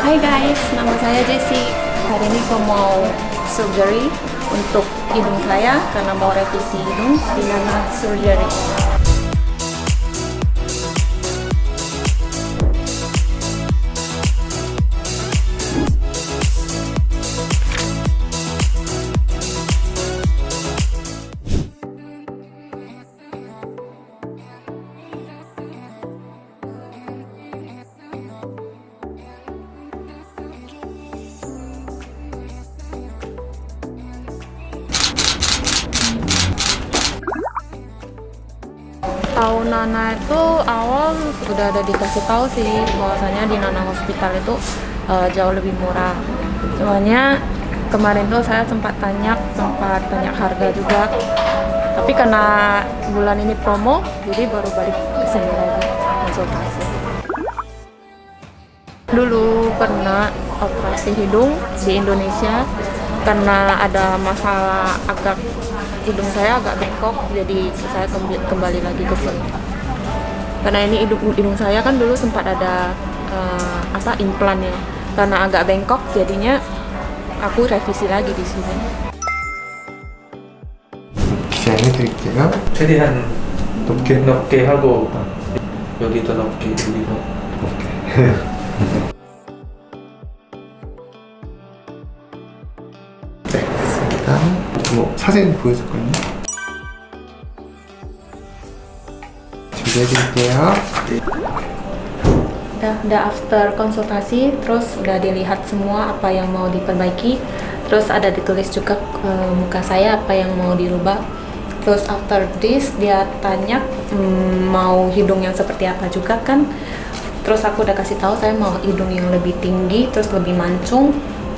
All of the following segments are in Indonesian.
Hai guys, nama saya Jessie. Hari ini aku mau surgery untuk hidung saya karena mau revisi hidung di Nana Surgery. Tahu Nana itu awal udah ada dikasih tahu sih bahwasanya di Nana Hospital itu jauh lebih murah. Soalnya kemarin tuh saya sempat tanya harga juga. Tapi karena bulan ini promo, jadi baru balik ke sini lagi konsultasi. Dulu pernah operasi hidung di Indonesia karena ada masalah hidung saya agak bengkok, jadi saya kembali lagi ke sini. Karena ini hidung saya kan dulu sempat ada implan ya. Karena agak bengkok, jadinya aku revisi lagi di sini. 기장해드릴게요. 최대한 높게. 높게 하고 여기도 높게 여기도 높게. 네, 됐습니다. 뭐 사진 보여줬거든요. 준비해드릴게요. Udah after konsultasi, terus udah dilihat semua apa yang mau diperbaiki, terus ada ditulis juga muka saya apa yang mau dirubah. Terus after this dia tanya mau hidung yang seperti apa juga kan. Terus aku udah kasih tahu saya mau hidung yang lebih tinggi, terus lebih mancung.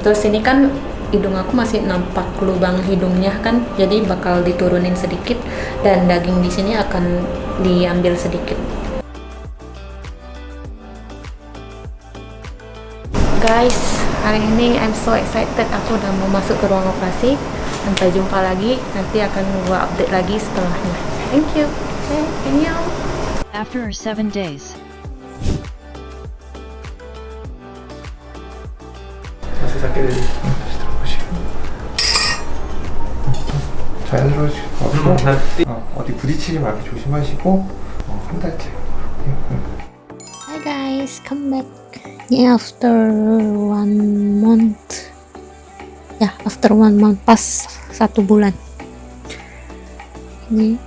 Terus ini kan hidung aku masih nampak lubang hidungnya kan, jadi bakal diturunin sedikit dan daging di sini akan diambil sedikit. Guys, hari ini I'm so excited, aku udah mau masuk ke ruang operasi. Sampai jumpa lagi, nanti akan gua update lagi setelahnya. Thank you. Annyeong. After 7 days. 다시 잡게 되지. 다시 들어보시고. 잘 들어주시고 어디 부딪히지 말고 조심하시고 한 달째. Hi guys, come back. Yeah, after 1 month. Ya, after 1 month pas 1 bulan. Ini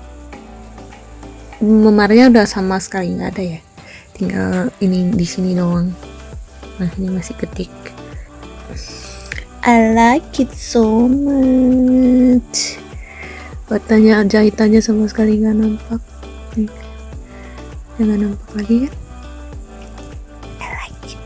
memarnya udah sama sekali nggak ada ya. Tinggal ini di sini doang. Nah, ini masih ketik. I like it so much. Batanya jahitannya sama sekali nggak nampak. Nih. Nggak nampak lagi kan? I like it.